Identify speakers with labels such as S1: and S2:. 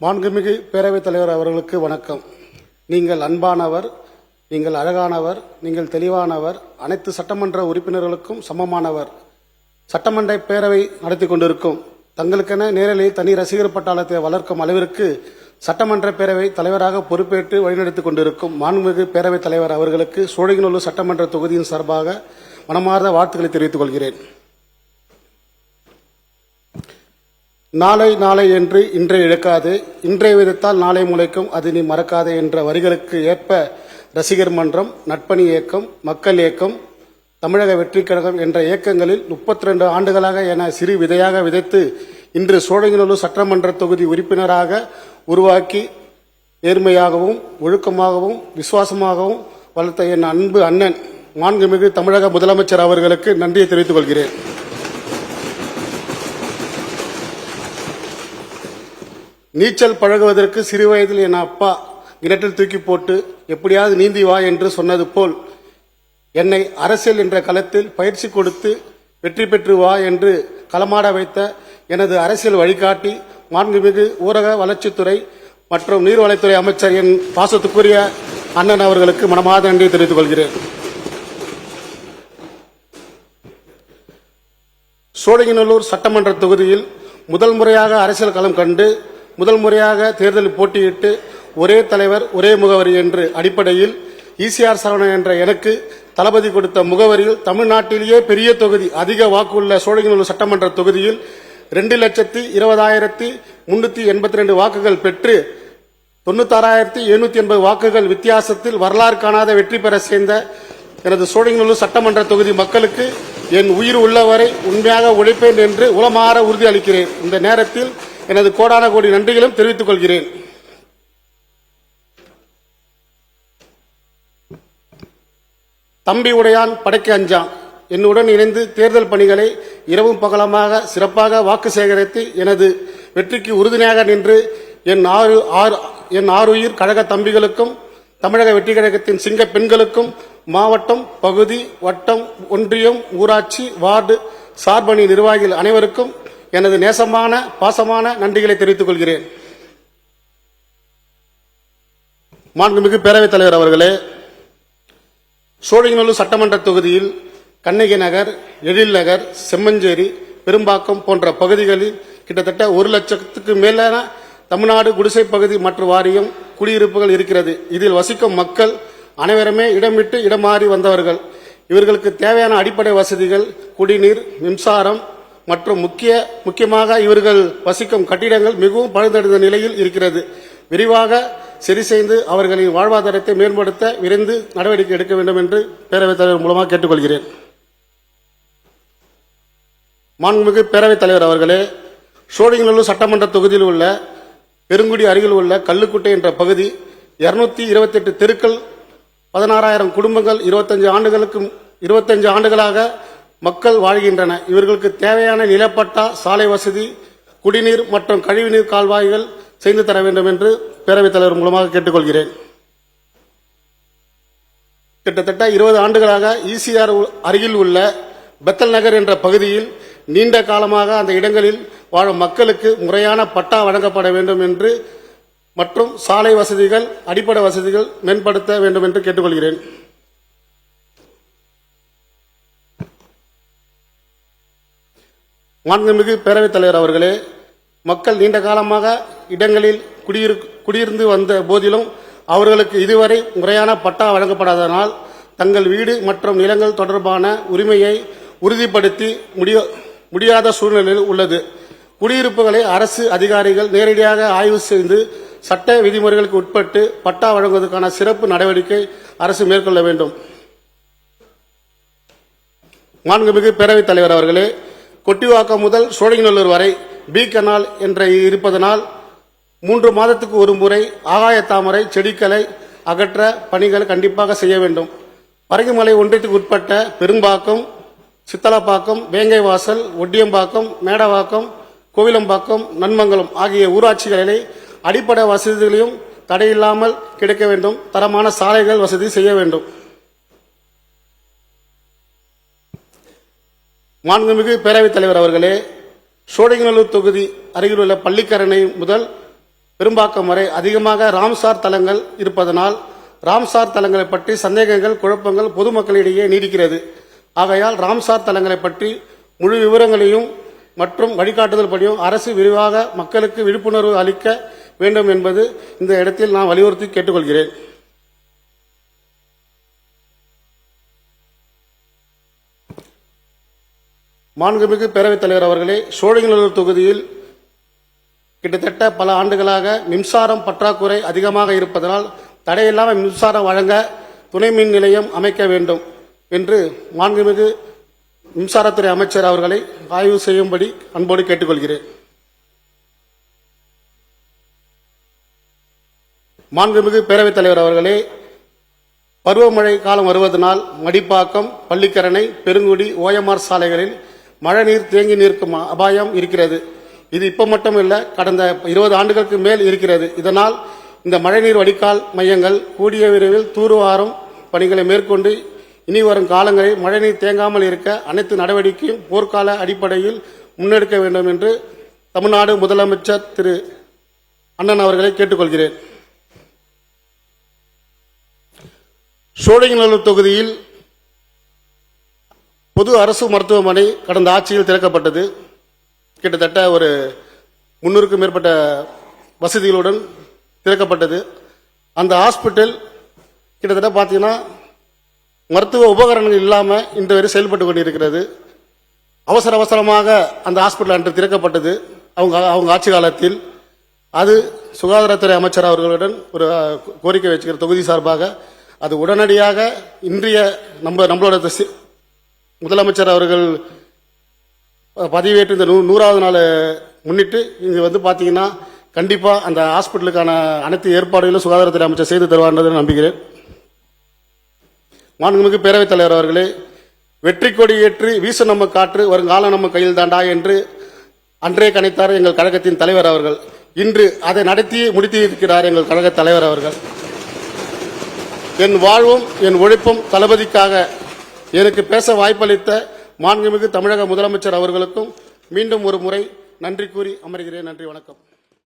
S1: மாண்புமிகு பேரவைத் தலைவர் அவர்களுக்கு வணக்கம். நீங்கள் அன்பானவர், நீங்கள் அழகானவர், நீங்கள் தெளிவானவர், அனைத்து சட்டமன்ற உறுப்பினர்களுக்கும் சமமானவர். சட்டமன்ற பேரவை நடத்தி கொண்டிருக்கும் தங்களுக்கென நேரலையில் தனி ரசிகர் பட்டாளத்தை வளர்க்கும் அளவிற்கு சட்டமன்ற பேரவை தலைவராக பொறுப்பேற்று வழிநடத்திக் கொண்டிருக்கும் மாண்புமிகு பேரவைத் தலைவர் அவர்களுக்கு சோழிங்கநல்லூர் சட்டமன்ற தொகுதியின் சார்பாக மனமார்ந்த வாழ்த்துக்களை தெரிவித்துக் கொள்கிறேன். நாளை நாளை என்று இன்றை இழக்காது, இன்றைய விதத்தால் நாளை முளைக்கும், அது நீ மறக்காதே என்ற வரிகளுக்கு ஏற்ப ரசிகர் மன்றம், நட்பணி இயக்கம், மக்கள் இயக்கம், தமிழக வெற்றிக் கழகம் என்ற இயக்கங்களில் 32 ஆண்டுகளாக என சிறு விதையாக விதைத்து இன்று சோழிங்கநல்லூர் சட்டமன்ற தொகுதி உறுப்பினராக உருவாக்கி நேர்மையாகவும் ஒழுக்கமாகவும் விசுவாசமாகவும் வளர்த்த என் அன்பு அண்ணன் மாண்புமிகு தமிழக முதலமைச்சர் அவர்களுக்கு நன்றியை தெரிவித்துக் கொள்கிறேன். நீச்சல் பழகுவதற்கு சிறு வயதில் என் அப்பா கிணற்றில் தூக்கி போட்டு எப்படியாவது நீந்தி வா என்று சொன்னது போல் என்னை அரசியல் என்ற களத்தில் பயிற்சி கொடுத்து வெற்றி பெற்று வா என்று களமாட வைத்த எனது அரசியல் வழிகாட்டி மாண்புமிகு ஊரக வளர்ச்சித்துறை மற்றும் நீர்வளத்துறை அமைச்சர் என் பாசத்துக்குரிய அண்ணன் அவர்களுக்கு மனமார்ந்த நன்றியை தெரிவித்துக் கொள்கிறேன். சோழிங்கநல்லூர் சட்டமன்ற தொகுதியில் முதல் முறையாக அரசியல் களம் கண்டு முதல் முறையாக தேர்தலில் போட்டியிட்டு ஒரே தலைவர் ஒரே முகவரி என்ற அடிப்படையில் ஈசிஆர் சரவணன் என்ற எனக்கு தளபதி கொடுத்த முகவரியில் தமிழ்நாட்டிலேயே பெரிய தொகுதி அதிக வாக்குள்ள சோழிங்கநல்லூர் சட்டமன்ற தொகுதியில் 2,20,382 வாக்குகள் பெற்று 96,780 வாக்குகள் வித்தியாசத்தில் வரலாறு காணாத வெற்றி பெற சேர்ந்த எனது சோழிங்கநல்லூர் சட்டமன்ற தொகுதி மக்களுக்கு என் உயிர் உள்ளவரை உண்மையாக உழைப்பேன் என்று உளமாற உறுதி அளிக்கிறேன். இந்த நேரத்தில் எனது கோடான கோடி நன்றிகளும் தெரிவித்துக் கொள்கிறேன். தம்பி உடையான் படைக்கு அஞ்சான். என்னுடன் இணைந்து தேர்தல் பணிகளை இரவும் பகலமாக சிறப்பாக வாக்கு சேகரித்து எனது வெற்றிக்கு உறுதுணையாக நின்று என் ஆறுயிர் கழக தம்பிகளுக்கும் தமிழக வெற்றி கழகத்தின் சிங்க பெண்களுக்கும் மாவட்டம், பகுதி, வட்டம், ஒன்றியம், ஊராட்சி, வார்டு சார்பணி நிர்வாகிகள் அனைவருக்கும் எனது நேசமான பாசமான நன்றிகளை தெரிவித்துக் கொள்கிறேன். மாண்புமிகு பேரவைத் தலைவர் அவர்களே, சோழிங்கநல்லூர் சட்டமன்ற தொகுதியில் கண்ணகி நகர், எழில் நகர், செம்மஞ்சேரி, பெரும்பாக்கம் போன்ற பகுதிகளில் கிட்டத்தட்ட 1 லட்சத்துக்கு மேலான தமிழ்நாடு குடிசை பகுதி மற்றும் வாரியம் குடியிருப்புகள் இருக்கிறது. இதில் வசிக்கும் மக்கள் அனைவருமே இடம் விட்டு இடம் மாறி வந்தவர்கள். இவர்களுக்கு தேவையான அடிப்படை வசதிகள், குடிநீர், மின்சாரம் மற்றும் முக்கியமாக இவர்கள் வசிக்கும் கட்டிடங்கள் மிகவும் பழுதடைந்த நிலையில் இருக்கிறது. விரிவாக சரி செய்து அவர்களின் வாழ்வாதாரத்தை மேம்படுத்த விரைந்து நடவடிக்கை எடுக்க வேண்டும் என்று பேரவைத் தலைவர் மூலமாக கேட்டுக்கொள்கிறேன். மாண்புமிகு பேரவைத் தலைவர் அவர்களே, சோழிங்கநல்லூர் சட்டமன்ற தொகுதியில் உள்ள பெருங்குடி அருகில் உள்ள கல்லுக்குட்டை என்ற பகுதி 228 தெருக்கள், 16,000 குடும்பங்கள் 25 ஆண்டுகளாக மக்கள் வாழ்கின்றன. இவர்களுக்கு தேவையான நிலப்பட்டா, சாலை வசதி, குடிநீர் மற்றும் கழிவுநீர் கால்வாய்கள் செய்து தர வேண்டும் என்று பேரவைத் தலைவர் மூலமாக கேட்டுக்கொள்கிறேன். கிட்டத்தட்ட 20 ஆண்டுகளாக ஈசிஆர் அருகில் உள்ள பெத்தல் நகர் என்ற பகுதியில் நீண்ட காலமாக அந்த இடங்களில் வாழும் மக்களுக்கு முறையான பட்டா வழங்கப்பட வேண்டும் என்று மற்றும் சாலை வசதிகள், அடிப்படை வசதிகள் மேம்படுத்த வேண்டும் என்று கேட்டுக்கொள்கிறேன். மாண்புமிகு பேரவைத் தலைவர் அவர்களே, மக்கள் நீண்ட காலமாக இடங்களில் குடியிருந்து வந்த போதிலும் அவர்களுக்கு இதுவரை முறையான பட்டா வழங்கப்படாததனால் தங்கள் வீடு மற்றும் நிலங்கள் தொடர்பான உரிமையை உறுதிப்படுத்தி முடியாத சூழ்நிலையில் உள்ளது. குடியிருப்புகளை அரசு அதிகாரிகள் நேரடியாக ஆய்வு செய்து சட்ட விதிமுறைகளுக்கு உட்பட்டு பட்டா வழங்குவதற்கான சிறப்பு நடவடிக்கை அரசு மேற்கொள்ள வேண்டும். மாண்புமிகு பேரவைத் தலைவர் அவர்களே, கொட்டிவாக்கம் முதல் சோழிங்கநல்லூர் வரை பி கனால் என்ற இருப்பதனால் 3 மாதத்துக்கு ஒரு முறை ஆகாய தாமரை செடிகளை அகற்ற பணிகள் கண்டிப்பாக செய்ய வேண்டும். பரங்கிமலை ஒன்றியத்துக்கு உட்பட்ட பெரும்பாக்கம், சித்தலப்பாக்கம், வேங்கைவாசல், ஒட்டியம்பாக்கம், மேடவாக்கம், கோவிலம்பாக்கம், நன்மங்கலம் ஆகிய ஊராட்சிகளிலே அடிப்படை வசதிகளையும் தடையில்லாமல் கிடைக்க வேண்டும். தரமான சாலைகள் வசதி செய்ய வேண்டும். மாண்புமிகு பேரவைத் தலைவர் அவர்களே, சோழிங்கநல்லூர் தொகுதி அருகில் உள்ள பள்ளிக்கரணை முதல் பெரும்பாக்கம் வரை அதிகமாக ராம்சார் தலங்கள் இருப்பதனால் ராம்சார் தலங்களை பற்றி சந்தேகங்கள், குழப்பங்கள் பொதுமக்களிடையே நீடிக்கிறது. ஆகையால் ராம்சார் தலங்களை பற்றி முழு விவரங்களையும் மற்றும் வழிகாட்டுதல் படியும் அரசு விரிவாக மக்களுக்கு விழிப்புணர்வு அளிக்க வேண்டும் என்பது இந்த இடத்தில் நான் வலியுறுத்தி கேட்டுக்கொள்கிறேன். மாண்புமிகு பேரவைத் தலைவர் அவர்களே, சோழிங்கநல்லூர் தொகுதியில் கிட்டத்தட்ட பல ஆண்டுகளாக மின்சாரம் பற்றாக்குறை அதிகமாக இருப்பதனால் தடையில்லாமல் மின்சாரம் வழங்க துணை மின் நிலையம் அமைக்க வேண்டும் என்று மாண்புமிகு மின்சாரத்துறை அமைச்சர் அவர்களை ஆய்வு செய்யும்படி அன்போடு கேட்டுக்கொள்கிறேன். மாண்புமிகு பேரவைத் தலைவர் அவர்களே, பருவமழை காலம் வருவதனால் மடிப்பாக்கம், பள்ளிக்கரணை, பெருங்குடி, ஓஎம்ஆர் சாலைகளில் மழைநீர் தேங்கி நிற்கும் அபாயம் இருக்கிறது. இது இப்ப மட்டும் இல்ல, கடந்த 20 ஆண்டுகளுக்கு மேல் இருக்கிறது. இதனால் இந்த மழைநீர் வடிகால் மையங்கள் கூடிய விரைவில் தூர்வாரும் பணிகளை மேற்கொண்டு இனி வரும் காலங்களில் மழைநீர் தேங்காமல் இருக்க அனைத்து நடவடிக்கையும் போர்க்கால அடிப்படையில் முன்னெடுக்க வேண்டும் என்று தமிழ்நாடு முதலமைச்சர் திரு அண்ணன் அவர்களை கேட்டுக்கொள்கிறேன். சோழிங்கநல்லூர் தொகுதியில் பொது அரசு மருத்துவமனை கடந்த ஆட்சியில் திறக்கப்பட்டது. கிட்டத்தட்ட ஒரு 300க்கும் மேற்பட்ட வசதிகளுடன் திறக்கப்பட்டது. அந்த ஹாஸ்பிட்டல் கிட்டத்தட்ட பார்த்தீங்கன்னா மருத்துவ உபகரணங்கள் இல்லாமல் இன்று வரை செயல்பட்டு கொண்டிருக்கிறது. அவசரமாக அந்த ஹாஸ்பிட்டல் அன்று திறக்கப்பட்டது அவங்க ஆட்சி காலத்தில். அது சுகாதாரத்துறை அமைச்சர் அவர்களுடன் ஒரு கோரிக்கை வச்சுக்கிற தொகுதி சார்பாக அது உடனடியாக இன்றைய நம்மளோட முதலமைச்சர் அவர்கள் பதவியேற்று இந்த 100வது நாள் முன்னிட்டு இங்கு பார்த்தீங்கன்னா கண்டிப்பாக அந்த ஹாஸ்பிட்டலுக்கான அனைத்து ஏற்பாடுகளும் சுகாதாரத்துறை அமைச்சர் செய்து தருவார் நம்புகிறேன். மாண்புமிகு பேரவைத் தலைவர் அவர்களே, வெற்றி கொடி ஏற்றி வீச நம்ம காற்று வருங்காலம் நம்ம கையில் தாண்டா என்று அன்றே கணித்தார் எங்கள் கழகத்தின் தலைவர் அவர்கள். இன்று அதை நடத்தி முடித்திருக்கிறார் எங்கள் கழக தலைவர் அவர்கள். என் வாழ்வும் என் உழைப்பும் தளபதிக்காக எனக்கு பேச வாய்ப்பளித்த மாண்புமிகு தமிழக முதலமைச்சர் அவர்களுக்கும் மீண்டும் ஒரு முறை நன்றி கூறி அமர்கிறேன். நன்றி, வணக்கம்.